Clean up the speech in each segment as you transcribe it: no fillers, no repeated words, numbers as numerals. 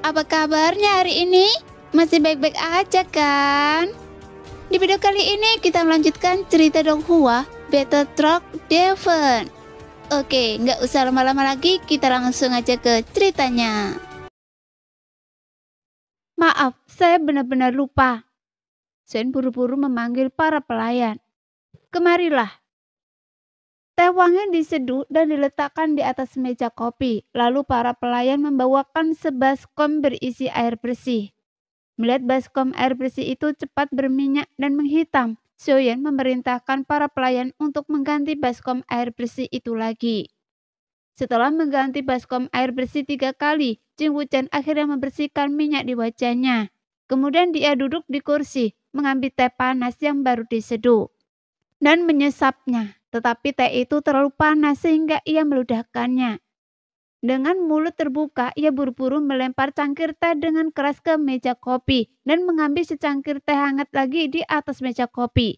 apa kabarnya hari ini? Masih baik-baik aja kan? Di video kali ini kita melanjutkan cerita Donghua Battle Truck Devon. Oke, nggak usah lama-lama lagi, kita langsung aja ke ceritanya. Maaf, saya benar-benar lupa. Shen buru-buru memanggil para pelayan. Kemarilah. Teh wangi diseduh dan diletakkan di atas meja kopi. Lalu para pelayan membawakan sebaskom berisi air bersih. Melihat baskom air bersih itu cepat berminyak dan menghitam, Xiaoyan memerintahkan para pelayan untuk mengganti baskom air bersih itu lagi. Setelah mengganti baskom air bersih 3 kali, Jing Wuchen akhirnya membersihkan minyak di wajahnya. Kemudian dia duduk di kursi, mengambil teh panas yang baru diseduh, dan menyesapnya. Tetapi teh itu terlalu panas sehingga ia meludahkannya. Dengan mulut terbuka, ia buru-buru melempar cangkir teh dengan keras ke meja kopi dan mengambil secangkir teh hangat lagi di atas meja kopi.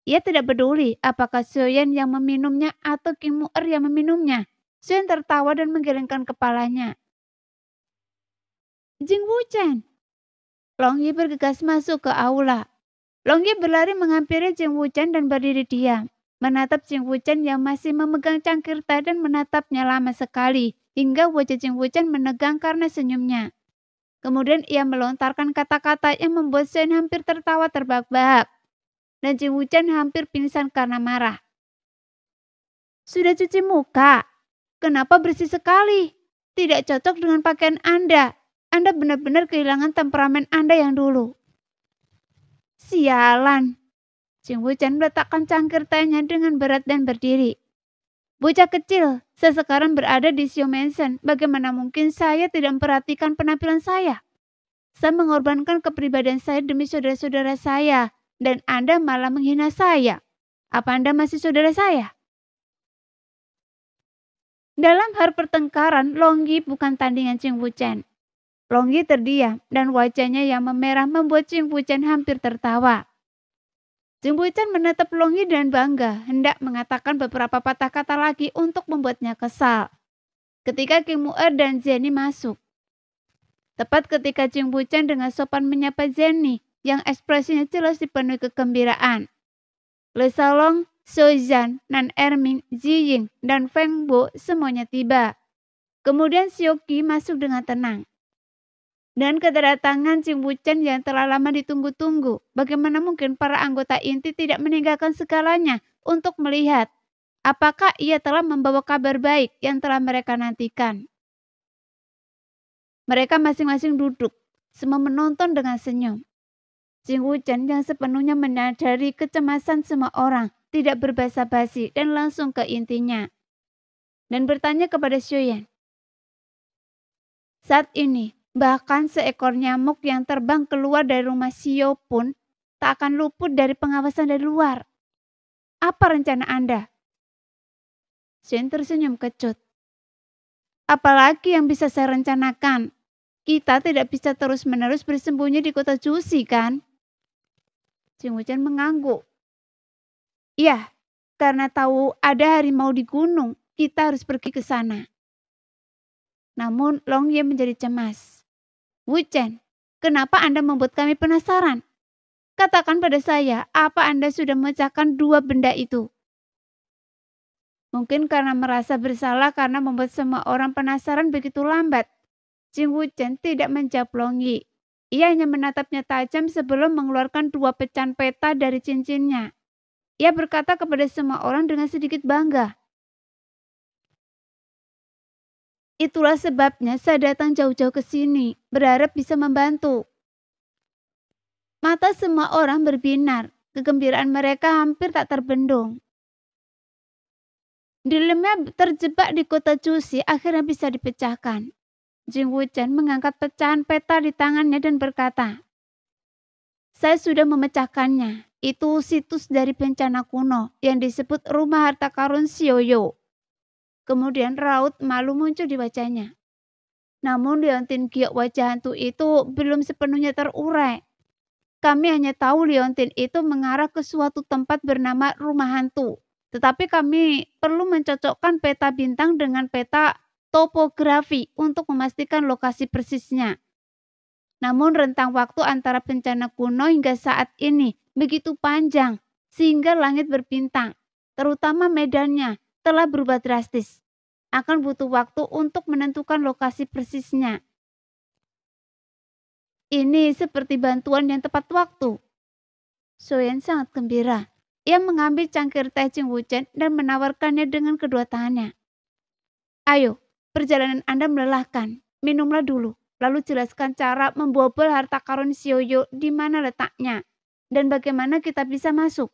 Ia tidak peduli apakah Xiaoyan yang meminumnya atau King Mu'er yang meminumnya. Xiaoyan tertawa dan menggelengkan kepalanya. Jing Wuchen. Long Yi bergegas masuk ke aula. Long Yi berlari menghampiri Jing Wuchen dan berdiri diam, menatap Jing Wuchen yang masih memegang cangkir teh dan menatapnya lama sekali. Hingga wajah Jing Wuchen menegang karena senyumnya. Kemudian ia melontarkan kata-kata yang membuat Xiaoyan hampir tertawa terbahak-bahak. Dan Jing Wuchen hampir pingsan karena marah. Sudah cuci muka? Kenapa bersih sekali? Tidak cocok dengan pakaian Anda. Anda benar-benar kehilangan temperamen Anda yang dulu. Sialan. Jing Wuchen meletakkan cangkir tehnya dengan berat dan berdiri. Bocah kecil, saya sekarang berada di Xiao Mansion. Bagaimana mungkin saya tidak memperhatikan penampilan saya? Saya mengorbankan kepribadian saya demi saudara-saudara saya. Dan Anda malah menghina saya. Apa Anda masih saudara saya? Dalam hal pertengkaran, Long Yi bukan tandingan Jing Wuchen. Long Yi terdiam dan wajahnya yang memerah membuat Jing Wuchen hampir tertawa. Jing Wuchen menatap Long Yi dengan bangga, hendak mengatakan beberapa patah kata lagi untuk membuatnya kesal. Ketika King Mu'er dan Zhenny masuk. Tepat ketika Jing Wuchen dengan sopan menyapa Zhenny, yang ekspresinya jelas dipenuhi kegembiraan. Le Salong, Xiaozhan, Nan Erming, Ziying, dan Feng Bo semuanya tiba. Kemudian Xiaoqi masuk dengan tenang. Dan kedatangan Jing Wuchen yang telah lama ditunggu-tunggu, bagaimana mungkin para anggota inti tidak meninggalkan segalanya untuk melihat apakah ia telah membawa kabar baik yang telah mereka nantikan. Mereka masing-masing duduk, semua menonton dengan senyum. Jing Wuchen yang sepenuhnya menyadari kecemasan semua orang, tidak berbasa-basi dan langsung ke intinya. Dan bertanya kepada Xiaoyan. Saat ini, bahkan seekor nyamuk yang terbang keluar dari rumah Xiao pun tak akan luput dari pengawasan dari luar. Apa rencana Anda? Xiaoyan tersenyum kecut. Apalagi yang bisa saya rencanakan? Kita tidak bisa terus-menerus bersembunyi di kota Jusi, kan? Jing Wuchen mengangguk. Iya, karena tahu ada harimau di gunung, kita harus pergi ke sana. Namun Long Yi menjadi cemas. Wuchen, kenapa Anda membuat kami penasaran? Katakan pada saya, apa Anda sudah memecahkan 2 benda itu? Mungkin karena merasa bersalah karena membuat semua orang penasaran begitu lambat. Jing Wuchen tidak menjawab Long Yi. Ia hanya menatapnya tajam sebelum mengeluarkan 2 pecahan peta dari cincinnya. Ia berkata kepada semua orang dengan sedikit bangga. Itulah sebabnya saya datang jauh-jauh ke sini, berharap bisa membantu. Mata semua orang berbinar, kegembiraan mereka hampir tak terbendung. Dilemnya terjebak di kota Jusi akhirnya bisa dipecahkan. Jing Wuchen mengangkat pecahan peta di tangannya dan berkata, saya sudah memecahkannya. Itu situs dari bencana kuno yang disebut Rumah Harta Karun Xiaoyou. Kemudian raut malu muncul di wajahnya. Namun Leontin Giok wajah hantu itu belum sepenuhnya terurai. Kami hanya tahu Leontin itu mengarah ke suatu tempat bernama Rumah Hantu. Tetapi kami perlu mencocokkan peta bintang dengan peta topografi untuk memastikan lokasi persisnya. Namun rentang waktu antara bencana kuno hingga saat ini begitu panjang sehingga langit berbintang, terutama medannya, telah berubah drastis. Akan butuh waktu untuk menentukan lokasi persisnya. Ini seperti bantuan yang tepat waktu. Soyen sangat gembira. Ia mengambil cangkir teh Ching Wuchen dan menawarkannya dengan kedua tangannya. Ayo, perjalanan Anda melelahkan. Minumlah dulu, lalu jelaskan cara membobol harta karun Sioyo di mana letaknya dan bagaimana kita bisa masuk.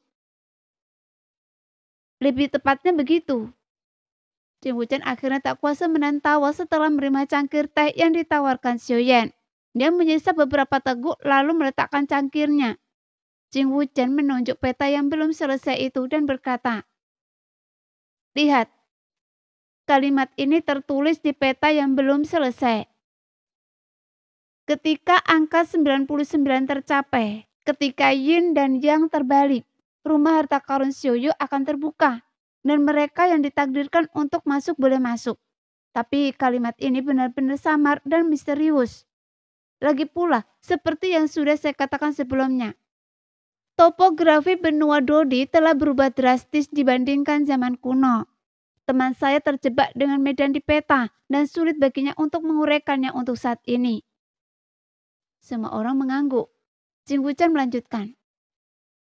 Lebih tepatnya begitu. Ching Wuchen akhirnya tak kuasa menahan tawa setelah menerima cangkir teh yang ditawarkan Xiaoyan. Dia menyesap beberapa teguk lalu meletakkan cangkirnya. Ching Wuchen menunjuk peta yang belum selesai itu dan berkata, "Lihat, kalimat ini tertulis di peta yang belum selesai. Ketika angka 99 tercapai, ketika yin dan yang terbalik, rumah harta karun Xiaoyu akan terbuka dan mereka yang ditakdirkan untuk masuk boleh masuk. Tapi kalimat ini benar-benar samar dan misterius. Lagi pula, seperti yang sudah saya katakan sebelumnya, topografi benua Dodi telah berubah drastis dibandingkan zaman kuno. Teman saya terjebak dengan medan di peta dan sulit baginya untuk menguraikannya untuk saat ini." Semua orang mengangguk. Ching Wuchen melanjutkan,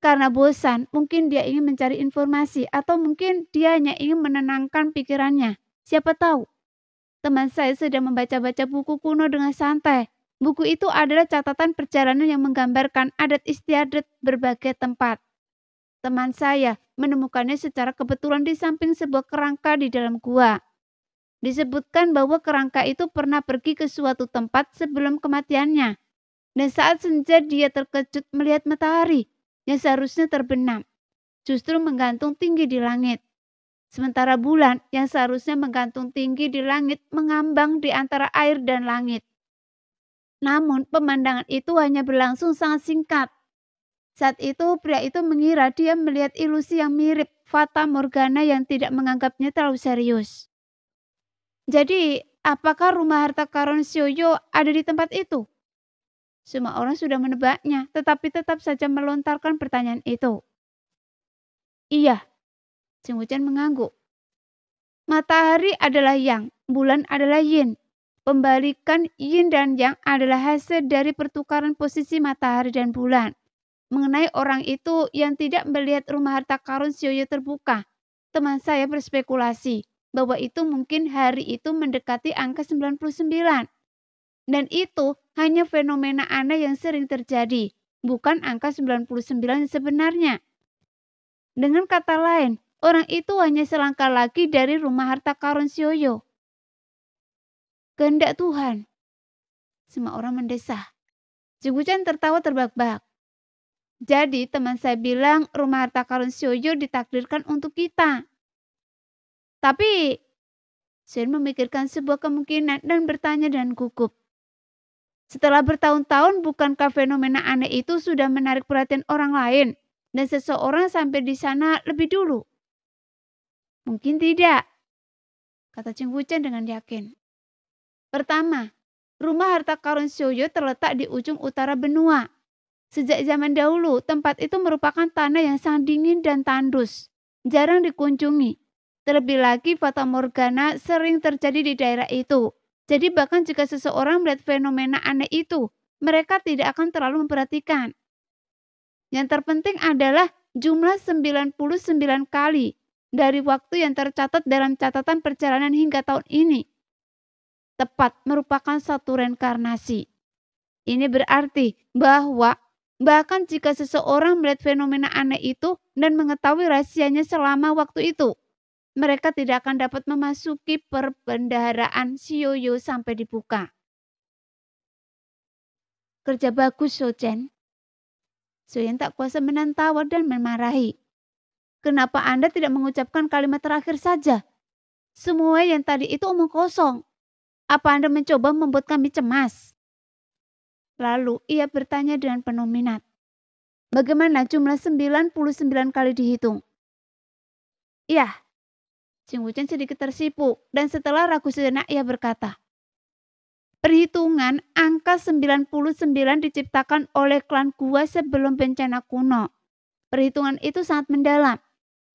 "Karena bosan, mungkin dia ingin mencari informasi atau mungkin dia hanya ingin menenangkan pikirannya. Siapa tahu?" Teman saya sedang membaca-baca buku kuno dengan santai. Buku itu adalah catatan perjalanan yang menggambarkan adat istiadat berbagai tempat. Teman saya menemukannya secara kebetulan di samping sebuah kerangka di dalam gua. Disebutkan bahwa kerangka itu pernah pergi ke suatu tempat sebelum kematiannya. Dan saat senja dia terkejut melihat matahari yang seharusnya terbenam, justru menggantung tinggi di langit. Sementara bulan yang seharusnya menggantung tinggi di langit mengambang di antara air dan langit. Namun pemandangan itu hanya berlangsung sangat singkat. Saat itu pria itu mengira dia melihat ilusi yang mirip Fata Morgana yang tidak menganggapnya terlalu serius. Jadi, apakah rumah harta karun Xiaoyu ada di tempat itu? Semua orang sudah menebaknya, tetapi tetap saja melontarkan pertanyaan itu. "Iya," Ching Wuchen mengangguk. "Matahari adalah yang, bulan adalah yin. Pembalikan yin dan yang adalah hasil dari pertukaran posisi matahari dan bulan. Mengenai orang itu yang tidak melihat rumah harta karun Xiaoyu terbuka, teman saya berspekulasi bahwa itu mungkin hari itu mendekati angka 99. Dan itu hanya fenomena aneh yang sering terjadi, bukan angka 99 sebenarnya. Dengan kata lain, orang itu hanya selangkah lagi dari rumah harta karun Xiaoyu." "Kehendak Tuhan," semua orang mendesah. Ching Wuchen tertawa terbahak-bahak. "Jadi teman saya bilang rumah harta karun Xiaoyu ditakdirkan untuk kita. Tapi," Shen memikirkan sebuah kemungkinan dan bertanya dengan gugup, "setelah bertahun-tahun bukankah fenomena aneh itu sudah menarik perhatian orang lain dan seseorang sampai di sana lebih dulu?" "Mungkin tidak," kata Ching Wuchen dengan yakin. "Pertama, rumah harta karun Xiaoyu terletak di ujung utara benua. Sejak zaman dahulu, tempat itu merupakan tanah yang sangat dingin dan tandus, jarang dikunjungi. Terlebih lagi, Fata Morgana sering terjadi di daerah itu. Jadi bahkan jika seseorang melihat fenomena aneh itu, mereka tidak akan terlalu memperhatikan. Yang terpenting adalah jumlah 99 kali dari waktu yang tercatat dalam catatan perjalanan hingga tahun ini. Tepat merupakan satu reinkarnasi. Ini berarti bahwa bahkan jika seseorang melihat fenomena aneh itu dan mengetahui rahasianya selama waktu itu, mereka tidak akan dapat memasuki perbendaharaan Xiaoyu sampai dibuka." "Kerja bagus, Shouchen." Soyen tak kuasa menahan tawa dan memarahi. "Kenapa Anda tidak mengucapkan kalimat terakhir saja? Semua yang tadi itu omong kosong. Apa Anda mencoba membuat kami cemas?" Lalu ia bertanya dengan penuh minat, "Bagaimana jumlah 99 kali dihitung?" "Iya." Ching Wuchen sedikit tersipu dan setelah ragu sejenak ia berkata, Perhitungan angka 99 diciptakan oleh klan gua sebelum bencana kuno. Perhitungan itu sangat mendalam.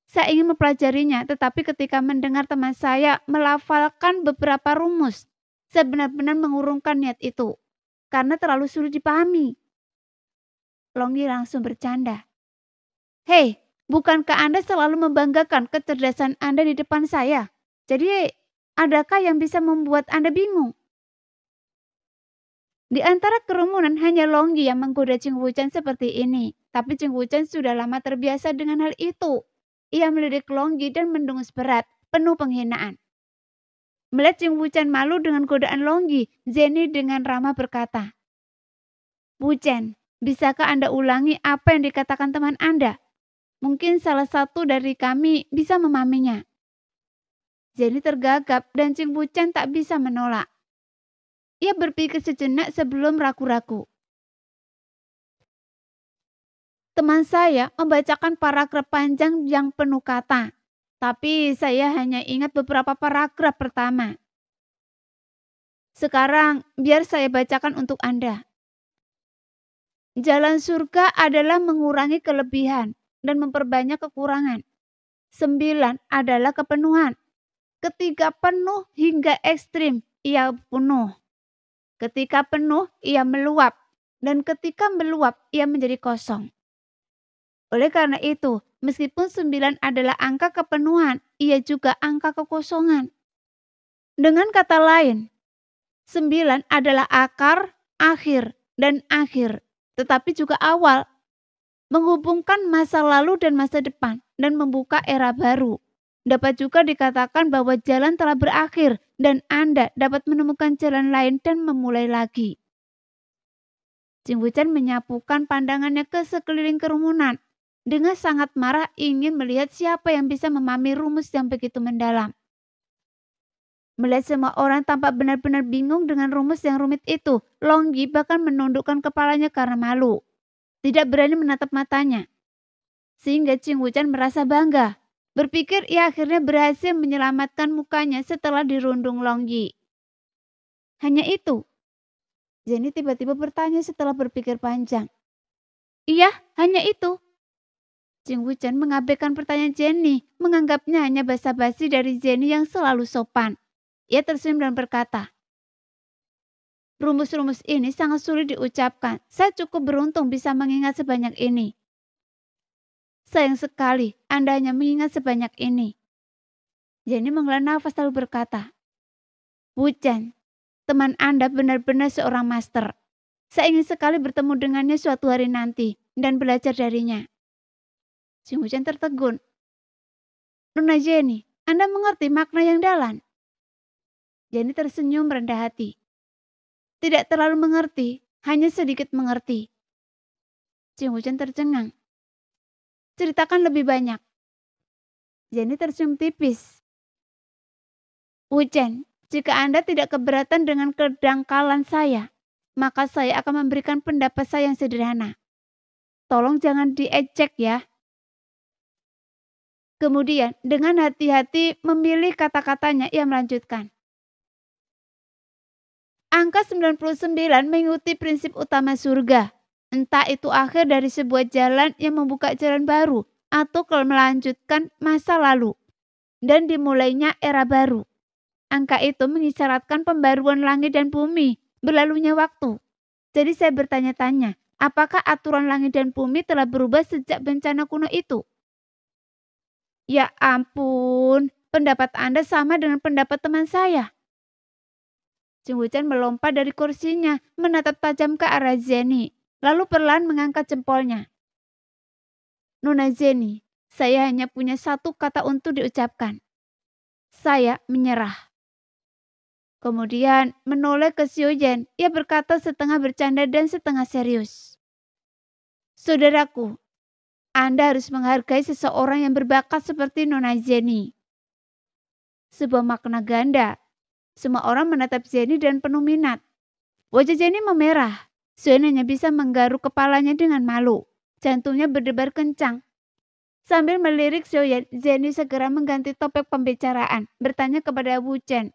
Saya ingin mempelajarinya, tetapi ketika mendengar teman saya melafalkan beberapa rumus, saya benar-benar mengurungkan niat itu karena terlalu sulit dipahami. Longgi langsung bercanda. Hei, bukankah Anda selalu membanggakan kecerdasan Anda di depan saya? Jadi, adakah yang bisa membuat Anda bingung? Di antara kerumunan hanya Longgi yang menggoda Ching Wuchen seperti ini. Tapi Ching Wuchen sudah lama terbiasa dengan hal itu. Ia melirik Longgi dan mendengus berat, penuh penghinaan. Melihat Ching Wuchen malu dengan godaan Longgi, Jenny dengan ramah berkata, "Wuchen, bisakah Anda ulangi apa yang dikatakan teman Anda? Mungkin salah satu dari kami bisa memahaminya." Jenny tergagap dan Ching Wuchen tak bisa menolak. Ia berpikir sejenak sebelum ragu-ragu. Teman saya membacakan paragraf panjang yang penuh kata, tapi saya hanya ingat beberapa paragraf pertama. Sekarang biar saya bacakan untuk Anda. Jalan surga adalah mengurangi kelebihan dan memperbanyak kekurangan. 9 adalah kepenuhan. Ketika penuh hingga ekstrim, ia penuh. Ketika penuh, ia meluap. Dan ketika meluap, ia menjadi kosong. Oleh karena itu, meskipun 9 adalah angka kepenuhan, ia juga angka kekosongan. Dengan kata lain, 9 adalah akar, akhir, dan akhir, tetapi juga awal, menghubungkan masa lalu dan masa depan, dan membuka era baru. Dapat juga dikatakan bahwa jalan telah berakhir dan Anda dapat menemukan jalan lain dan memulai lagi. Ching Wuchen menyapukan pandangannya ke sekeliling kerumunan. Dengan sangat marah ingin melihat siapa yang bisa memahami rumus yang begitu mendalam. Melihat semua orang tampak benar-benar bingung dengan rumus yang rumit itu, Longgi bahkan menundukkan kepalanya karena malu. Tidak berani menatap matanya. Sehingga Ching Wuchen merasa bangga. Berpikir ia akhirnya berhasil menyelamatkan mukanya setelah dirundung Longgi. Hanya itu? Jenny tiba-tiba bertanya setelah berpikir panjang. Iya, hanya itu. Ching Wuchen mengabaikan pertanyaan Jenny, menganggapnya hanya basa-basi dari Jenny yang selalu sopan. Ia tersenyum dan berkata, "Rumus-rumus ini sangat sulit diucapkan. Saya cukup beruntung bisa mengingat sebanyak ini." "Sayang sekali, Anda hanya mengingat sebanyak ini." Jenny menghela nafas lalu berkata, "Wuchen, teman Anda benar-benar seorang master. Saya ingin sekali bertemu dengannya suatu hari nanti dan belajar darinya." Ching Wuchen tertegun. "Nona Jenny, Anda mengerti makna yang dalam?" Jenny tersenyum rendah hati. "Tidak terlalu mengerti, hanya sedikit mengerti." Ching Wuchen tercengang. "Ceritakan lebih banyak." Jenny tersenyum tipis. "Wuchen, jika Anda tidak keberatan dengan kedangkalan saya, maka saya akan memberikan pendapat saya yang sederhana. Tolong jangan diejek ya." Kemudian dengan hati-hati memilih kata-katanya, ia melanjutkan. Angka 99 mengikuti prinsip utama surga. Entah itu akhir dari sebuah jalan yang membuka jalan baru atau melanjutkan masa lalu dan dimulainya era baru. Angka itu mengisyaratkan pembaruan langit dan bumi, berlalunya waktu. Jadi saya bertanya-tanya, apakah aturan langit dan bumi telah berubah sejak bencana kuno itu? Ya ampun, pendapat Anda sama dengan pendapat teman saya. Ching Wuchen melompat dari kursinya, menatap tajam ke arah Jenny, lalu perlahan mengangkat jempolnya. "Nona Jenny, saya hanya punya satu kata untuk diucapkan. Saya menyerah." Kemudian menoleh ke Xiaoyan, ia berkata setengah bercanda dan setengah serius. "Saudaraku, Anda harus menghargai seseorang yang berbakat seperti Nona Jenny." Sebuah makna ganda. Semua orang menatap Jenny dan penuh minat. Wajah Jenny memerah. Xiaoyan hanya bisa menggaruk kepalanya dengan malu. Jantungnya berdebar kencang. Sambil melirik Xiaoyan, Jenny segera mengganti topik pembicaraan, bertanya kepada Wuchen.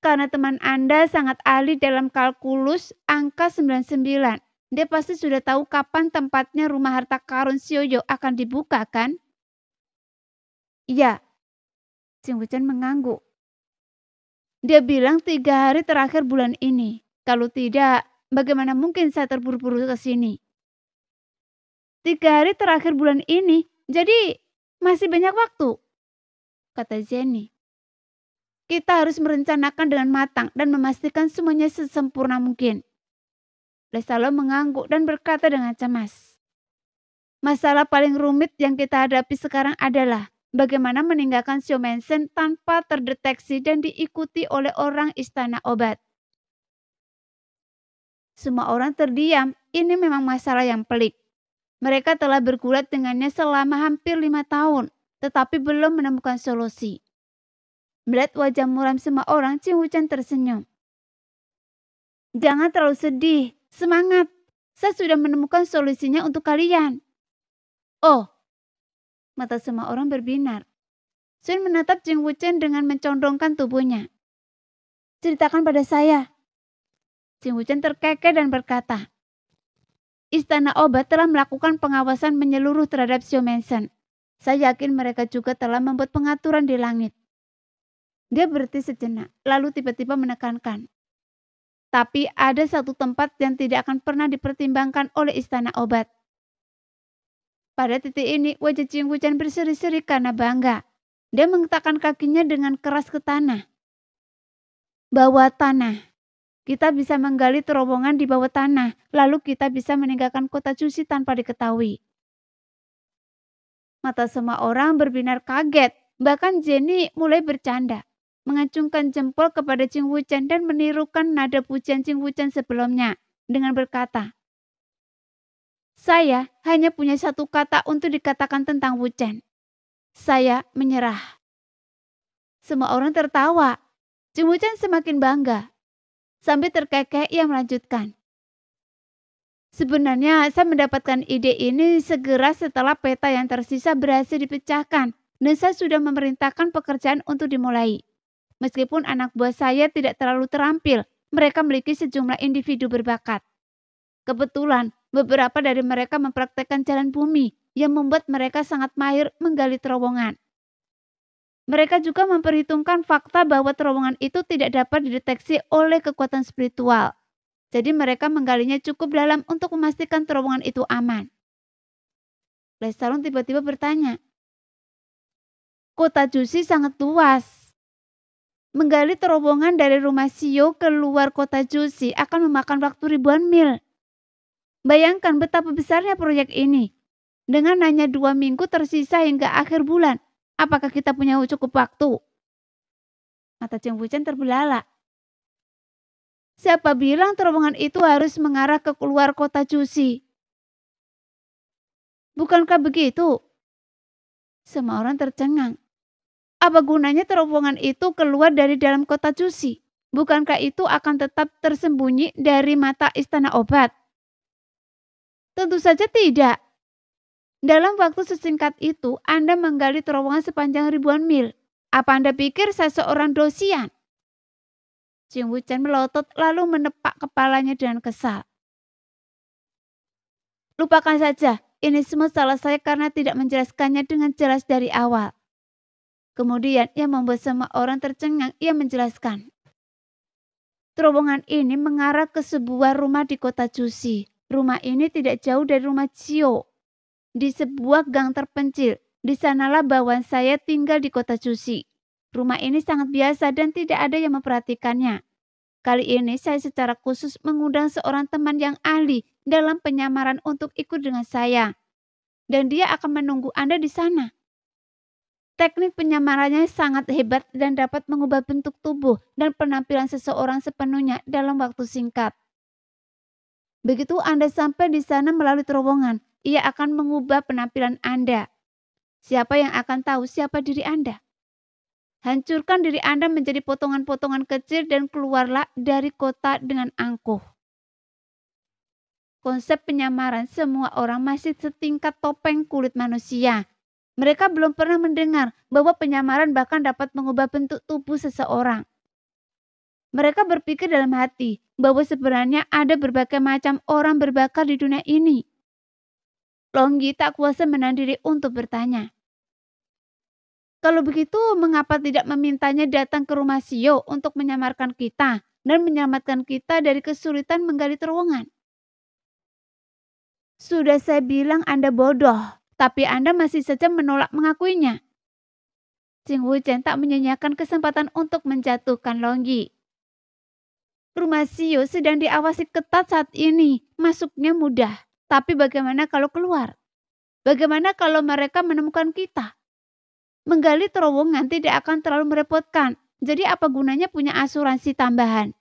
Karena teman Anda sangat ahli dalam kalkulus angka 99. Dia pasti sudah tahu kapan tempatnya rumah harta karun Sioyo akan dibuka, kan? Iya, Ching Wuchen mengangguk. Dia bilang 3 hari terakhir bulan ini. Kalau tidak, bagaimana mungkin saya terburu-buru ke sini? 3 hari terakhir bulan ini, jadi masih banyak waktu, kata Jenny. Kita harus merencanakan dengan matang dan memastikan semuanya sesempurna mungkin. Lesalo mengangguk dan berkata dengan cemas. Masalah paling rumit yang kita hadapi sekarang adalah bagaimana meninggalkan Xiao Mensen tanpa terdeteksi dan diikuti oleh orang istana obat. Semua orang terdiam, ini memang masalah yang pelik. Mereka telah bergulat dengannya selama hampir 5 tahun, tetapi belum menemukan solusi. Melihat wajah muram semua orang, Ching Wuchen tersenyum. Jangan terlalu sedih, semangat. Saya sudah menemukan solusinya untuk kalian. Oh, mata semua orang berbinar. Sun menatap Ching Wuchen dengan mencondongkan tubuhnya. Ceritakan pada saya. Ching Wuchen terkekeh dan berkata, Istana Obat telah melakukan pengawasan menyeluruh terhadap Xiao Mensen. Saya yakin mereka juga telah membuat pengaturan di langit. Dia berhenti sejenak, lalu tiba-tiba menekankan. Tapi ada satu tempat yang tidak akan pernah dipertimbangkan oleh Istana Obat. Pada titik ini, wajah Ching Wuchen berseri-seri karena bangga. Dia menggetakkan kakinya dengan keras ke tanah. Bawah tanah. Kita bisa menggali terowongan di bawah tanah, lalu kita bisa meninggalkan kota Cusi tanpa diketahui. Mata semua orang berbinar kaget, bahkan Jenny mulai bercanda. Mengacungkan jempol kepada Ching Wuchen dan menirukan nada pujian Ching Wuchen sebelumnya dengan berkata, saya hanya punya satu kata untuk dikatakan tentang Wuchen. Saya menyerah. Semua orang tertawa. Ching Wuchen semakin bangga. Sambil terkekeh ia melanjutkan. Sebenarnya saya mendapatkan ide ini segera setelah peta yang tersisa berhasil dipecahkan dan saya sudah memerintahkan pekerjaan untuk dimulai. Meskipun anak buah saya tidak terlalu terampil, mereka memiliki sejumlah individu berbakat. Kebetulan, beberapa dari mereka mempraktekkan jalan bumi yang membuat mereka sangat mahir menggali terowongan. Mereka juga memperhitungkan fakta bahwa terowongan itu tidak dapat dideteksi oleh kekuatan spiritual. Jadi mereka menggalinya cukup dalam untuk memastikan terowongan itu aman. Lestalon tiba-tiba bertanya, Kota Jusi sangat luas. Menggali terowongan dari rumah Sio ke luar kota Jusi akan memakan waktu ribuan mil. Bayangkan betapa besarnya proyek ini. Dengan hanya 2 minggu tersisa hingga akhir bulan, apakah kita punya cukup waktu? Mata Ching Wuchen terbelalak. Siapa bilang terowongan itu harus mengarah ke keluar kota Jusi? Bukankah begitu? Semua orang tercengang. Apa gunanya terowongan itu keluar dari dalam kota Jusi? Bukankah itu akan tetap tersembunyi dari mata istana obat? Tentu saja tidak. Dalam waktu sesingkat itu, Anda menggali terowongan sepanjang ribuan mil. Apa Anda pikir saya seorang dosian? Ching Wuchen melotot lalu menepak kepalanya dengan kesal. Lupakan saja, ini semua salah saya karena tidak menjelaskannya dengan jelas dari awal. Kemudian yang membuat semua orang tercengang, ia menjelaskan. Terowongan ini mengarah ke sebuah rumah di kota Jusi. Rumah ini tidak jauh dari rumah Cio. Di sebuah gang terpencil, di sanalah bawahan saya tinggal di kota Jusi. Rumah ini sangat biasa dan tidak ada yang memperhatikannya. Kali ini saya secara khusus mengundang seorang teman yang ahli dalam penyamaran untuk ikut dengan saya. Dan dia akan menunggu Anda di sana. Teknik penyamarannya sangat hebat dan dapat mengubah bentuk tubuh dan penampilan seseorang sepenuhnya dalam waktu singkat. Begitu Anda sampai di sana melalui terowongan, ia akan mengubah penampilan Anda. Siapa yang akan tahu siapa diri Anda? Hancurkan diri Anda menjadi potongan-potongan kecil dan keluarlah dari kota dengan angkuh. Konsep penyamaran semua orang masih setingkat topeng kulit manusia. Mereka belum pernah mendengar bahwa penyamaran bahkan dapat mengubah bentuk tubuh seseorang. Mereka berpikir dalam hati bahwa sebenarnya ada berbagai macam orang berbakat di dunia ini. Longgi tak kuasa menahan diri untuk bertanya. Kalau begitu, mengapa tidak memintanya datang ke rumah Sio untuk menyamarkan kita dan menyelamatkan kita dari kesulitan menggali terowongan? Sudah saya bilang Anda bodoh, tapi Anda masih saja menolak mengakuinya. Jing Wuchen tak menyanyiakan kesempatan untuk menjatuhkan Longgi. Rumah Sio sedang diawasi ketat saat ini. Masuknya mudah. Tapi bagaimana kalau keluar? Bagaimana kalau mereka menemukan kita? Menggali terowongan tidak akan terlalu merepotkan. Jadi apa gunanya punya asuransi tambahan?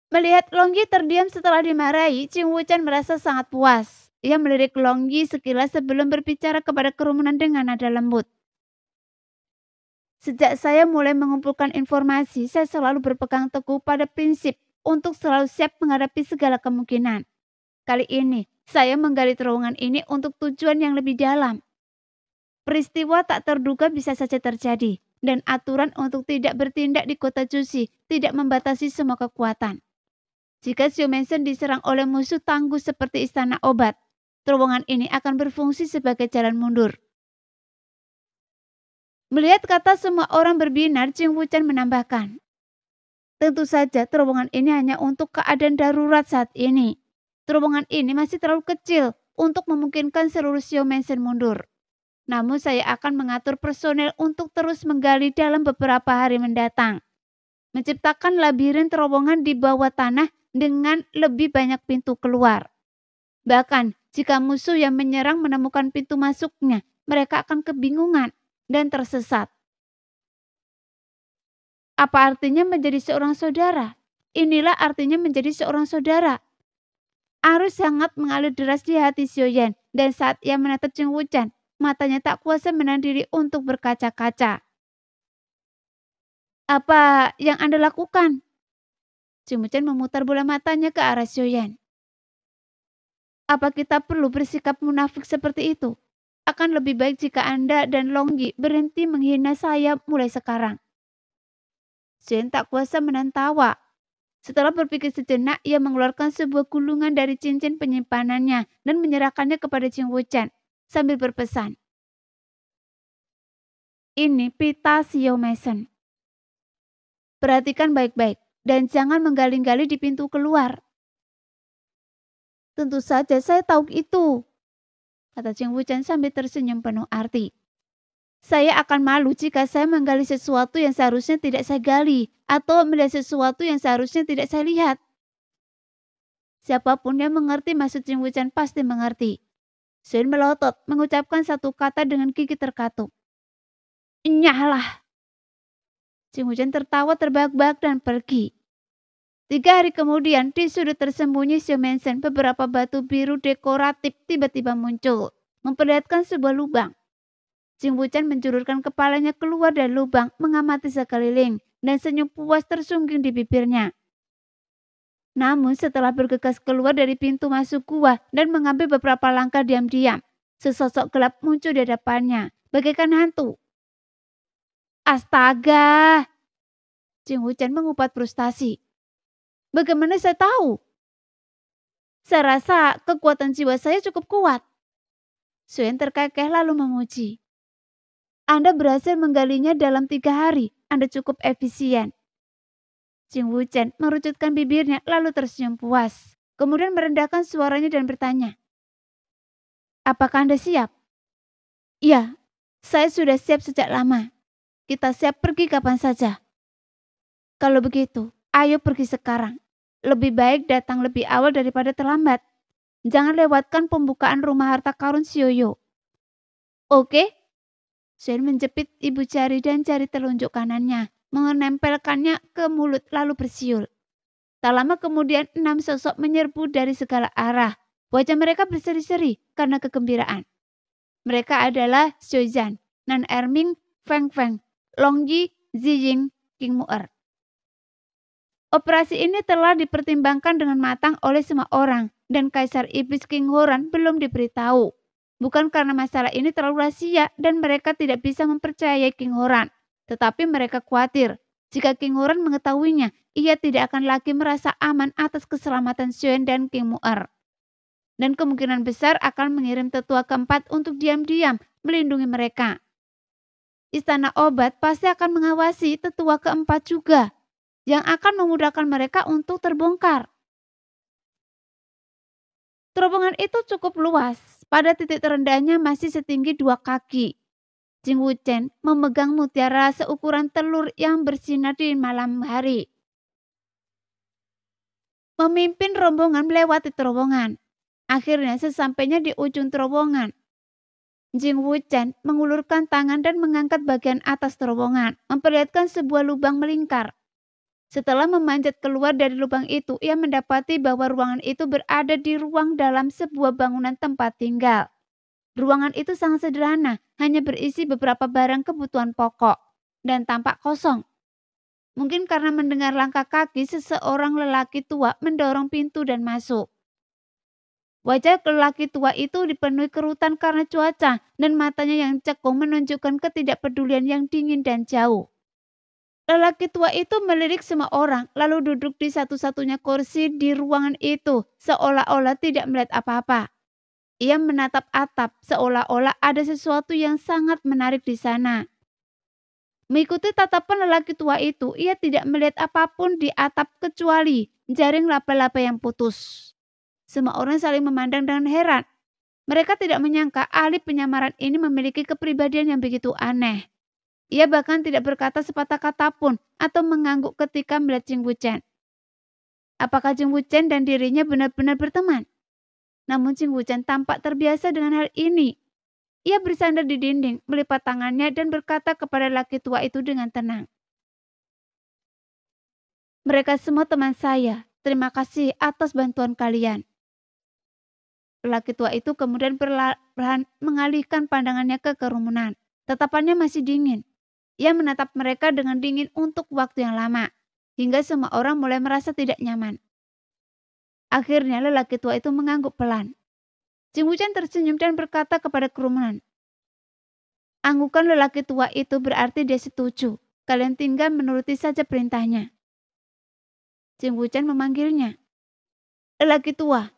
Melihat Longgi terdiam setelah dimarahi, Jing Wuchen merasa sangat puas. Ia melirik Longgi sekilas sebelum berbicara kepada kerumunan dengan nada lembut. Sejak saya mulai mengumpulkan informasi, saya selalu berpegang teguh pada prinsip untuk selalu siap menghadapi segala kemungkinan. Kali ini, saya menggali terowongan ini untuk tujuan yang lebih dalam. Peristiwa tak terduga bisa saja terjadi, dan aturan untuk tidak bertindak di kota Jushi tidak membatasi semua kekuatan. Jika Xiao Mansion diserang oleh musuh tangguh seperti istana obat, terowongan ini akan berfungsi sebagai jalan mundur. Melihat kata semua orang berbinar, Jing Wuchen menambahkan, tentu saja terowongan ini hanya untuk keadaan darurat saat ini. Terowongan ini masih terlalu kecil untuk memungkinkan seluruh Xiao Mansion mundur. Namun saya akan mengatur personel untuk terus menggali dalam beberapa hari mendatang. Menciptakan labirin terowongan di bawah tanah dengan lebih banyak pintu keluar. Bahkan jika musuh yang menyerang menemukan pintu masuknya, mereka akan kebingungan dan tersesat. Apa artinya menjadi seorang saudara? Inilah artinya menjadi seorang saudara. Arus sangat mengalir deras di hati Xiaoyan, dan saat ia menatap Jing Wuchen, matanya tak kuasa menahan diri untuk berkaca-kaca. Apa yang Anda lakukan? Jing Wuchen memutar bola matanya ke arah Xiaoyan. Apa kita perlu bersikap munafik seperti itu? Akan lebih baik jika Anda dan Longgi berhenti menghina saya mulai sekarang. Xiaoyan tak kuasa menahan tawa. Setelah berpikir sejenak, ia mengeluarkan sebuah gulungan dari cincin penyimpanannya dan menyerahkannya kepada Jing Wuchen sambil berpesan. Ini pita Xiao Mansion. Perhatikan baik-baik dan jangan menggali-gali di pintu keluar. Tentu saja saya tahu itu, kata Jing Wuchen sambil tersenyum penuh arti. Saya akan malu jika saya menggali sesuatu yang seharusnya tidak saya gali atau melihat sesuatu yang seharusnya tidak saya lihat. Siapapun yang mengerti maksud Jing Wuchen pasti mengerti. Xiaoyan melotot mengucapkan satu kata dengan gigi terkatup. Nyahlah. Jing Wuchen tertawa terbahak-bahak dan pergi. 3 hari kemudian, di sudut tersembunyi Xiao Mansion, beberapa batu biru dekoratif tiba-tiba muncul, memperlihatkan sebuah lubang. Jing Wuchen menjulurkan kepalanya keluar dari lubang, mengamati sekeliling, dan senyum puas tersungging di bibirnya. Namun setelah bergegas keluar dari pintu masuk gua dan mengambil beberapa langkah diam-diam, sesosok gelap muncul di hadapannya, bagaikan hantu. Astaga! Jing Wuchen mengupat frustasi. Bagaimana saya tahu? Saya rasa kekuatan jiwa saya cukup kuat. Xiaoyan terkekeh lalu memuji. Anda berhasil menggalinya dalam 3 hari. Anda cukup efisien. Jing Wuchen merucutkan bibirnya lalu tersenyum puas. Kemudian merendahkan suaranya dan bertanya. Apakah Anda siap? Iya, saya sudah siap sejak lama. Kita siap pergi kapan saja. Kalau begitu, ayo pergi sekarang. Lebih baik datang lebih awal daripada terlambat. Jangan lewatkan pembukaan rumah harta karun Xiaoyu. Oke? Xiaoyan menjepit ibu jari dan jari telunjuk kanannya, menempelkannya ke mulut lalu bersiul. Tak lama kemudian 6 sosok menyerbu dari segala arah. Wajah mereka berseri-seri karena kegembiraan. Mereka adalah Xiaozhan, Nan Erming, Feng Feng, Longyi, Ziying, King Mu'er. Operasi ini telah dipertimbangkan dengan matang oleh semua orang dan Kaisar Iblis King Horan belum diberitahu. Bukan karena masalah ini terlalu rahasia dan mereka tidak bisa mempercayai King Horan, tetapi mereka khawatir Jika King Huran mengetahuinya, ia tidak akan lagi merasa aman atas keselamatan Xuen dan King Mu'er. Dan kemungkinan besar akan mengirim tetua keempat untuk diam-diam melindungi mereka. Istana obat pasti akan mengawasi tetua keempat juga, yang akan memudahkan mereka untuk terbongkar. Terowongan itu cukup luas, pada titik terendahnya masih setinggi 2 kaki. Jing Wuchen memegang mutiara seukuran telur yang bersinar di malam hari. Memimpin rombongan melewati terowongan. Akhirnya sesampainya di ujung terowongan, Jing Wuchen mengulurkan tangan dan mengangkat bagian atas terowongan, memperlihatkan sebuah lubang melingkar. Setelah memanjat keluar dari lubang itu, ia mendapati bahwa ruangan itu berada di ruang dalam sebuah bangunan tempat tinggal. Ruangan itu sangat sederhana, hanya berisi beberapa barang kebutuhan pokok, dan tampak kosong. Mungkin karena mendengar langkah kaki seseorang lelaki tua mendorong pintu dan masuk. Wajah lelaki tua itu dipenuhi kerutan karena cuaca, dan matanya yang cekung menunjukkan ketidakpedulian yang dingin dan jauh. Lelaki tua itu melirik semua orang, lalu duduk di satu-satunya kursi di ruangan itu, seolah-olah tidak melihat apa-apa. Ia menatap atap, seolah-olah ada sesuatu yang sangat menarik di sana. Mengikuti tatapan lelaki tua itu, ia tidak melihat apapun di atap kecuali jaring laba-laba yang putus. Semua orang saling memandang dengan heran. Mereka tidak menyangka ahli penyamaran ini memiliki kepribadian yang begitu aneh. Ia bahkan tidak berkata sepatah kata pun atau mengangguk ketika melihat Jing Wuchen. Apakah Jing Wuchen dan dirinya benar-benar berteman? Namun Jing Wuchen tampak terbiasa dengan hal ini. Ia bersandar di dinding, melipat tangannya dan berkata kepada laki tua itu dengan tenang. Mereka semua teman saya. Terima kasih atas bantuan kalian. Lelaki tua itu kemudian perlahan mengalihkan pandangannya ke kerumunan. Tatapannya masih dingin. Ia menatap mereka dengan dingin untuk waktu yang lama, hingga semua orang mulai merasa tidak nyaman. Akhirnya lelaki tua itu mengangguk pelan. Jing Wuchen tersenyum dan berkata kepada kerumunan, anggukan lelaki tua itu berarti dia setuju. Kalian tinggal menuruti saja perintahnya. Jing Wuchen memanggilnya, lelaki tua.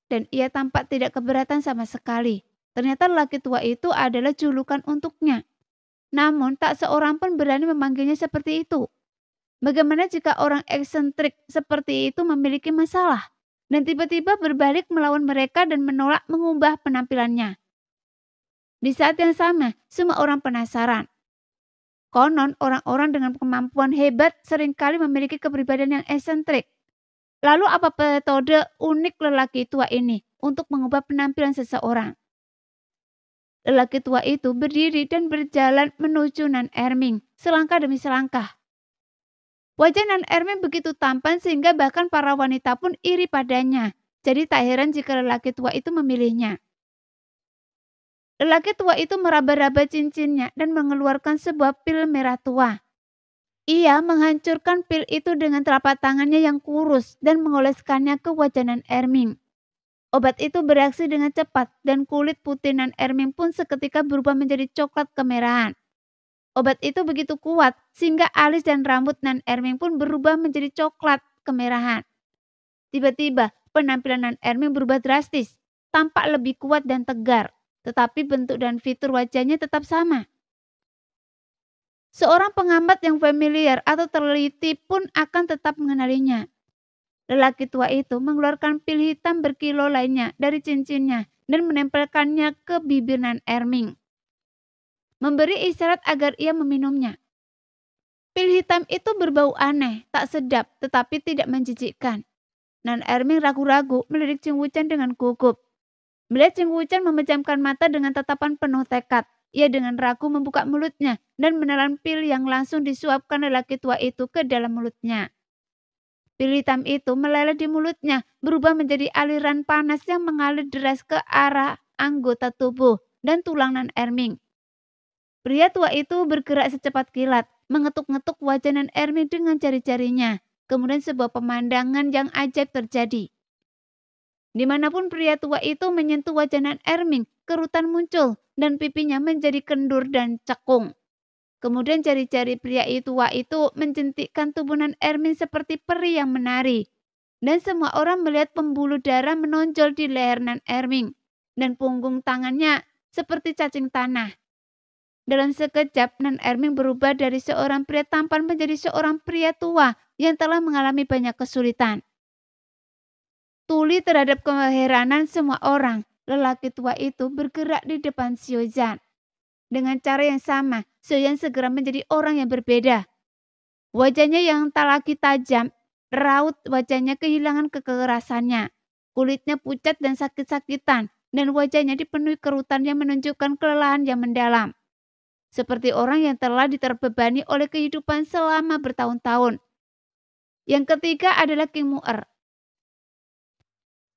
Dan ia tampak tidak keberatan sama sekali. Ternyata lelaki tua itu adalah julukan untuknya. Namun tak seorang pun berani memanggilnya seperti itu. Bagaimana jika orang eksentrik seperti itu memiliki masalah dan tiba-tiba berbalik melawan mereka dan menolak mengubah penampilannya? Di saat yang sama, semua orang penasaran. Konon orang-orang dengan kemampuan hebat seringkali memiliki kepribadian yang eksentrik. Lalu apa metode unik lelaki tua ini untuk mengubah penampilan seseorang? Lelaki tua itu berdiri dan berjalan menuju Nan Erming, selangkah demi selangkah. Wajah Nan Erming begitu tampan sehingga bahkan para wanita pun iri padanya. Jadi tak heran jika lelaki tua itu memilihnya. Lelaki tua itu meraba-raba cincinnya dan mengeluarkan sebuah pil merah tua. Ia menghancurkan pil itu dengan telapak tangannya yang kurus dan mengoleskannya ke wajah Nan Erming. Obat itu bereaksi dengan cepat dan kulit putih Nan Erming pun seketika berubah menjadi coklat kemerahan. Obat itu begitu kuat sehingga alis dan rambut Nan Erming pun berubah menjadi coklat kemerahan. Tiba-tiba penampilan Nan Erming berubah drastis, tampak lebih kuat dan tegar, tetapi bentuk dan fitur wajahnya tetap sama. Seorang pengambat yang familiar atau teliti pun akan tetap mengenalinya. Lelaki tua itu mengeluarkan pil hitam berkilau lainnya dari cincinnya dan menempelkannya ke bibir Nan Erming. Memberi isyarat agar ia meminumnya. Pil hitam itu berbau aneh, tak sedap tetapi tidak menjijikkan. Nan Erming ragu-ragu melirik Jing Wuchen dengan gugup. Melihat Jing Wuchen memejamkan mata dengan tatapan penuh tekad, ia dengan ragu membuka mulutnya dan menelan pil yang langsung disuapkan lelaki tua itu ke dalam mulutnya. Pil hitam itu meleleh di mulutnya, berubah menjadi aliran panas yang mengalir deras ke arah anggota tubuh dan tulang Nan Erming. Pria tua itu bergerak secepat kilat, mengetuk-ngetuk wajah Nan Erming dengan jari-jarinya. Kemudian sebuah pemandangan yang ajaib terjadi. Dimanapun pria tua itu menyentuh wajah Nan Erming, kerutan muncul dan pipinya menjadi kendur dan cekung. Kemudian jari-jari pria tua itu menjentikkan tubuh Nan Erming seperti peri yang menari. Dan semua orang melihat pembuluh darah menonjol di leher Nan Erming. Dan punggung tangannya seperti cacing tanah. Dalam sekejap, Nan Erming berubah dari seorang pria tampan menjadi seorang pria tua yang telah mengalami banyak kesulitan. Tuli terhadap keheranan semua orang, lelaki tua itu bergerak di depan Xiaozhan. Dengan cara yang sama, Xiaozhan segera menjadi orang yang berbeda. Wajahnya yang tak lagi tajam, raut wajahnya kehilangan kekerasannya. Kulitnya pucat dan sakit-sakitan, dan wajahnya dipenuhi kerutan yang menunjukkan kelelahan yang mendalam. Seperti orang yang telah diterbebani oleh kehidupan selama bertahun-tahun. Yang ketiga adalah King Mu'er.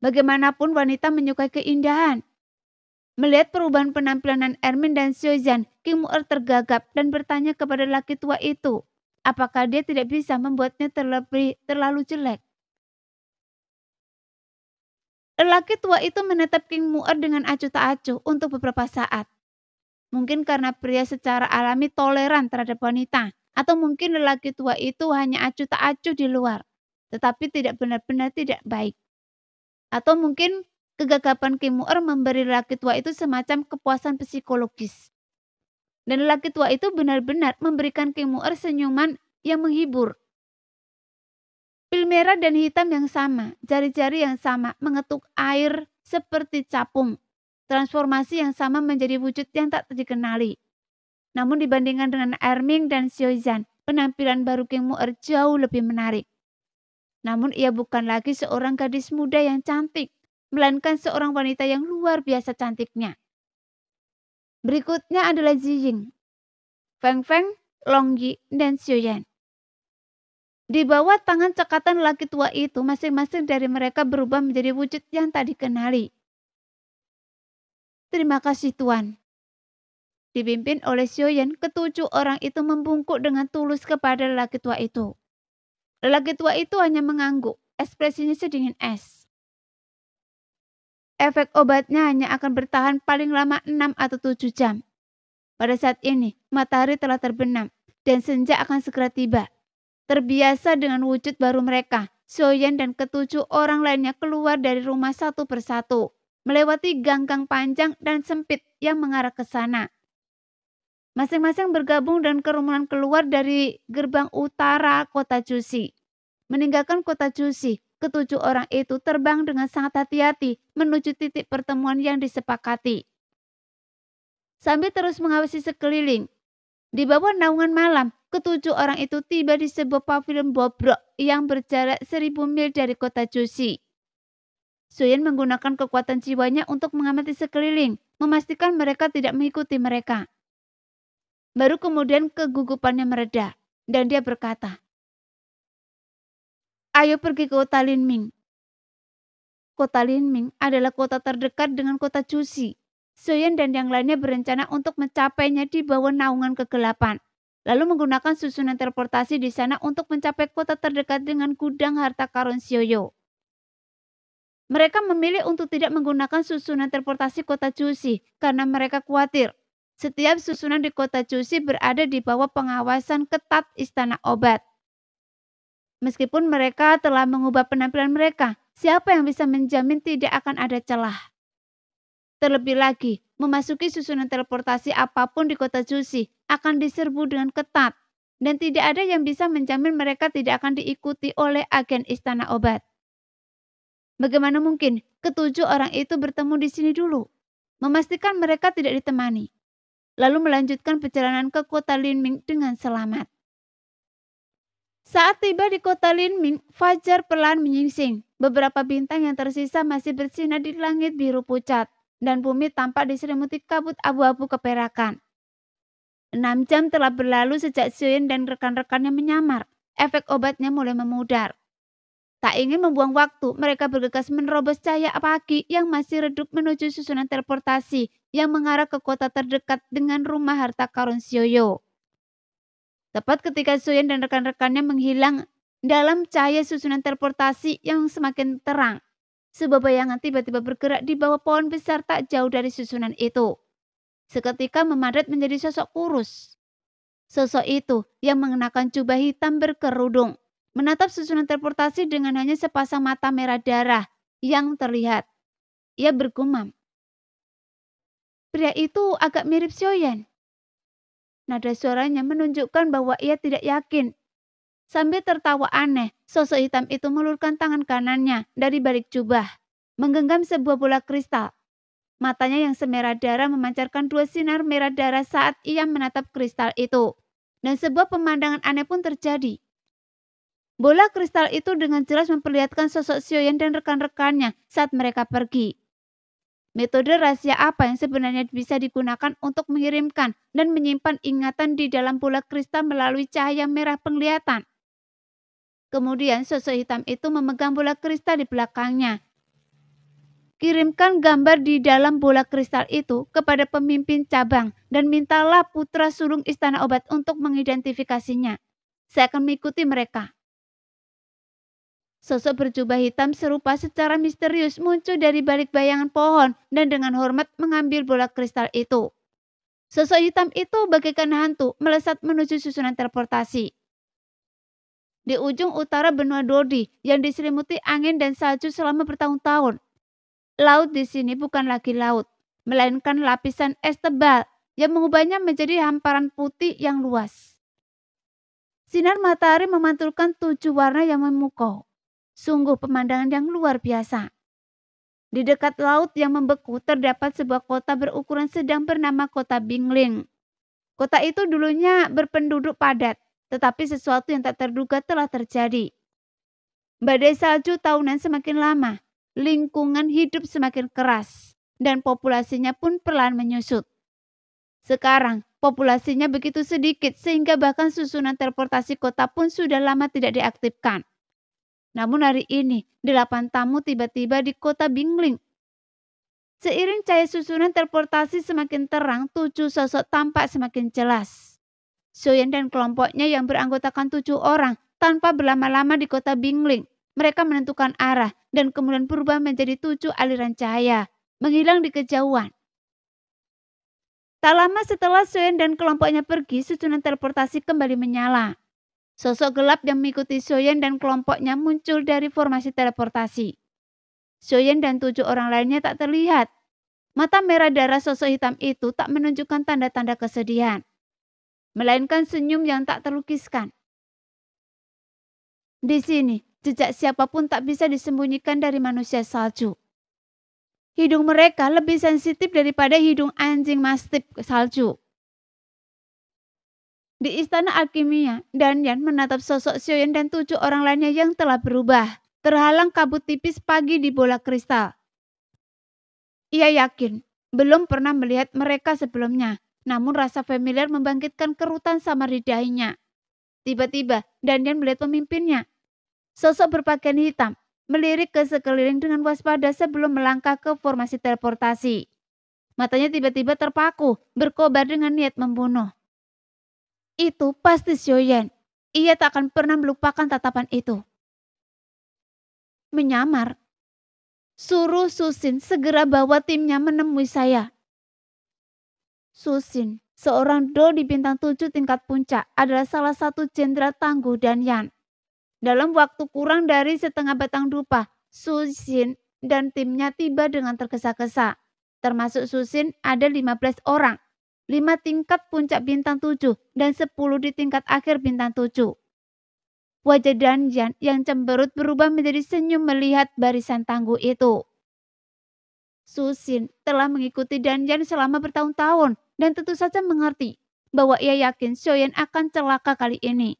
Bagaimanapun wanita menyukai keindahan. Melihat perubahan penampilan Nan Erming dan Xiaozhan, King Mu'er tergagap dan bertanya kepada laki tua itu, apakah dia tidak bisa membuatnya terlalu jelek. Lelaki tua itu menatap King Mu'er dengan acuh tak acuh untuk beberapa saat. Mungkin karena pria secara alami toleran terhadap wanita, atau mungkin lelaki tua itu hanya acuh tak acuh di luar, tetapi tidak benar-benar tidak baik. Atau mungkin kegagapan King Mu'er memberi lelaki tua itu semacam kepuasan psikologis. Dan lelaki tua itu benar-benar memberikan King Mu'er senyuman yang menghibur. Pil merah dan hitam yang sama, jari-jari yang sama, mengetuk air seperti capung. Transformasi yang sama menjadi wujud yang tak dikenali. Namun dibandingkan dengan Erming dan Xiaozhan, penampilan baru King Mu'er jauh lebih menarik. Namun ia bukan lagi seorang gadis muda yang cantik, melainkan seorang wanita yang luar biasa cantiknya. Berikutnya adalah Ziying, Feng Feng, Long Yi, dan Xiaoyan. Di bawah tangan cekatan laki tua itu, masing-masing dari mereka berubah menjadi wujud yang tak dikenali. Terima kasih Tuan. Dipimpin oleh Xiaoyan, ketujuh orang itu membungkuk dengan tulus kepada lelaki tua itu. Lelaki tua itu hanya mengangguk, ekspresinya sedingin es. Efek obatnya hanya akan bertahan paling lama 6 atau 7 jam. Pada saat ini, matahari telah terbenam dan senja akan segera tiba. Terbiasa dengan wujud baru mereka, Xiaoyan dan ketujuh orang lainnya keluar dari rumah satu persatu, melewati gang-gang panjang dan sempit yang mengarah ke sana. Masing-masing bergabung dan kerumunan keluar dari gerbang utara kota Jusi. Meninggalkan kota Jusi, ketujuh orang itu terbang dengan sangat hati-hati menuju titik pertemuan yang disepakati. Sambil terus mengawasi sekeliling, di bawah naungan malam, ketujuh orang itu tiba di sebuah pavilion bobrok yang berjarak 1000 mil dari kota Jusi. Xiaoyan menggunakan kekuatan jiwanya untuk mengamati sekeliling, memastikan mereka tidak mengikuti mereka. Baru kemudian kegugupannya mereda, dan dia berkata, "Ayo pergi ke kota Linming." Kota Linming adalah kota terdekat dengan kota Jusi. Xiaoyan dan yang lainnya berencana untuk mencapainya di bawah naungan kegelapan, lalu menggunakan susunan teleportasi di sana untuk mencapai kota terdekat dengan gudang harta karun Xiaoyo. Mereka memilih untuk tidak menggunakan susunan teleportasi kota Jusi karena mereka khawatir setiap susunan di kota Jusi berada di bawah pengawasan ketat istana obat. Meskipun mereka telah mengubah penampilan mereka, siapa yang bisa menjamin tidak akan ada celah? Terlebih lagi, memasuki susunan teleportasi apapun di kota Jusi akan diserbu dengan ketat, dan tidak ada yang bisa menjamin mereka tidak akan diikuti oleh agen istana obat. Bagaimana mungkin ketujuh orang itu bertemu di sini dulu, memastikan mereka tidak ditemani, lalu melanjutkan perjalanan ke kota Linming dengan selamat. Saat tiba di kota Linming, fajar perlahan menyingsing. Beberapa bintang yang tersisa masih bersinar di langit biru pucat, dan bumi tampak diselimuti kabut abu-abu keperakan. 6 jam telah berlalu sejak Xiaoyan dan rekan-rekannya menyamar. Efek obatnya mulai memudar. Tak ingin membuang waktu, mereka bergegas menerobos cahaya pagi yang masih redup menuju susunan teleportasi yang mengarah ke kota terdekat dengan rumah harta karun Xiaoyo. Tepat ketika Xiaoyan dan rekan-rekannya menghilang dalam cahaya susunan teleportasi yang semakin terang, sebuah bayangan tiba-tiba bergerak di bawah pohon besar tak jauh dari susunan itu. Seketika memadat menjadi sosok kurus. Sosok itu yang mengenakan jubah hitam berkerudung menatap susunan teleportasi dengan hanya sepasang mata merah darah yang terlihat. Ia bergumam, "Pria itu agak mirip Xiaoyan." Nada suaranya menunjukkan bahwa ia tidak yakin. Sambil tertawa aneh, sosok hitam itu mengulurkan tangan kanannya dari balik jubah, menggenggam sebuah bola kristal. Matanya yang semerah darah memancarkan dua sinar merah darah saat ia menatap kristal itu. Dan sebuah pemandangan aneh pun terjadi. Bola kristal itu dengan jelas memperlihatkan sosok Xiaoyan dan rekan-rekannya saat mereka pergi. Metode rahasia apa yang sebenarnya bisa digunakan untuk mengirimkan dan menyimpan ingatan di dalam bola kristal melalui cahaya merah penglihatan? Kemudian sosok hitam itu memegang bola kristal di belakangnya. Kirimkan gambar di dalam bola kristal itu kepada pemimpin cabang dan mintalah putra sulung istana obat untuk mengidentifikasinya. Saya akan mengikuti mereka. Sosok berjubah hitam serupa secara misterius muncul dari balik bayangan pohon dan dengan hormat mengambil bola kristal itu. Sosok hitam itu bagaikan hantu melesat menuju susunan teleportasi. Di ujung utara benua Dodi yang diselimuti angin dan salju selama bertahun-tahun. Laut di sini bukan lagi laut, melainkan lapisan es tebal yang mengubahnya menjadi hamparan putih yang luas. Sinar matahari memantulkan 7 warna yang memukau. Sungguh pemandangan yang luar biasa. Di dekat laut yang membeku terdapat sebuah kota berukuran sedang bernama Kota Bingling. Kota itu dulunya berpenduduk padat, tetapi sesuatu yang tak terduga telah terjadi. Badai salju tahunan semakin lama, lingkungan hidup semakin keras, dan populasinya pun perlahan menyusut. Sekarang, populasinya begitu sedikit sehingga bahkan susunan teleportasi kota pun sudah lama tidak diaktifkan. Namun hari ini, 8 tamu tiba-tiba di kota Bingling. Seiring cahaya susunan teleportasi semakin terang, 7 sosok tampak semakin jelas. Xiaoyan dan kelompoknya yang beranggotakan 7 orang tanpa berlama-lama di kota Bingling. Mereka menentukan arah dan kemudian berubah menjadi 7 aliran cahaya, menghilang di kejauhan. Tak lama setelah Xiaoyan dan kelompoknya pergi, susunan teleportasi kembali menyala. Sosok gelap yang mengikuti Xiaoyan dan kelompoknya muncul dari formasi teleportasi. Xiaoyan dan 7 orang lainnya tak terlihat. Mata merah darah sosok hitam itu tak menunjukkan tanda-tanda kesedihan, melainkan senyum yang tak terlukiskan. Di sini, jejak siapapun tak bisa disembunyikan dari manusia salju. Hidung mereka lebih sensitif daripada hidung anjing mastif salju. Di istana alkimia, Danyan menatap sosok Xiaoyan dan 7 orang lainnya yang telah berubah, terhalang kabut tipis pagi di bola kristal. Ia yakin belum pernah melihat mereka sebelumnya, namun rasa familiar membangkitkan kerutan samar di dahinya. Tiba-tiba, Danyan melihat pemimpinnya. Sosok berpakaian hitam, melirik ke sekeliling dengan waspada sebelum melangkah ke formasi teleportasi. Matanya tiba-tiba terpaku, berkobar dengan niat membunuh. Itu pasti Xiaoyan. Ia tak akan pernah melupakan tatapan itu. Menyamar. Suruh Susin segera bawa timnya menemui saya. Susin, seorang do di bintang 7 tingkat puncak, adalah salah satu jenderal tangguh Danyan. Dalam waktu kurang dari setengah batang dupa, Susin dan timnya tiba dengan tergesa-gesa. Termasuk Susin ada 15 orang. 5 tingkat puncak bintang 7 dan 10 di tingkat akhir bintang 7. Wajah Danyan yang cemberut berubah menjadi senyum melihat barisan tangguh itu. Susin telah mengikuti Danyan selama bertahun-tahun dan tentu saja mengerti bahwa ia yakin Xiaoyan akan celaka kali ini.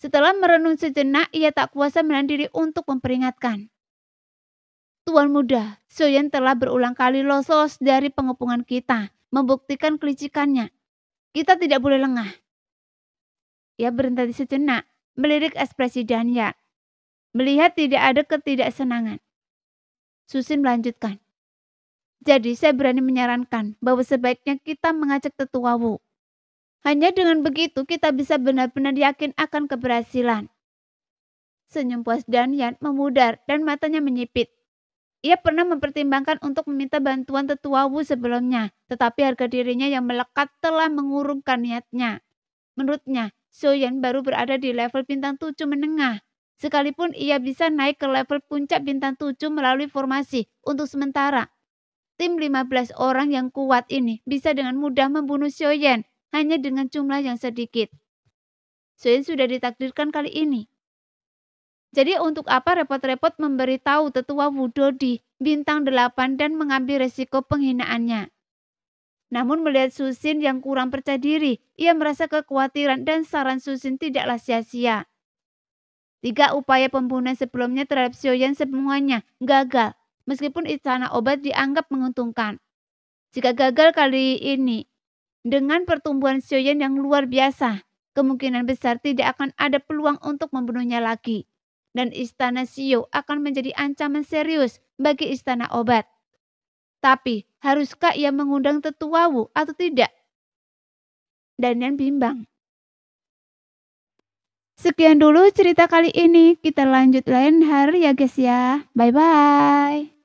Setelah merenung sejenak, ia tak kuasa menahan diri untuk memperingatkan. Tuan muda, Xiaoyan telah berulang kali lolos dari pengepungan kita, membuktikan kelicikannya. Kita tidak boleh lengah. Ia berhenti sejenak, melirik ekspresi Danyan. Melihat tidak ada ketidaksenangan. Susin melanjutkan. Jadi saya berani menyarankan bahwa sebaiknya kita mengajak tetua Wu. Hanya dengan begitu kita bisa benar-benar yakin akan keberhasilan. Senyum puas Danyan memudar dan matanya menyipit. Ia pernah mempertimbangkan untuk meminta bantuan tetua Wu sebelumnya, tetapi harga dirinya yang melekat telah mengurungkan niatnya. Menurutnya, Xiaoyan baru berada di level bintang 7 menengah. Sekalipun ia bisa naik ke level puncak bintang 7 melalui formasi untuk sementara. Tim 15 orang yang kuat ini bisa dengan mudah membunuh Xiaoyan hanya dengan jumlah yang sedikit. Xiaoyan sudah ditakdirkan kali ini. Jadi untuk apa repot-repot memberitahu tetua Wudo di bintang 8 dan mengambil resiko penghinaannya? Namun melihat Susin yang kurang percaya diri, ia merasa kekhawatiran dan saran Susin tidaklah sia-sia. 3 upaya pembunuhan sebelumnya terhadap Xiaoyan semuanya gagal, meskipun istana obat dianggap menguntungkan. Jika gagal kali ini, dengan pertumbuhan Xiaoyan yang luar biasa, kemungkinan besar tidak akan ada peluang untuk membunuhnya lagi. Dan istana Xiao akan menjadi ancaman serius bagi istana obat. Tapi, haruskah ia mengundang tetua Wu atau tidak? Daniel bimbang. Sekian dulu cerita kali ini. Kita lanjut lain hari ya guys ya. Bye-bye.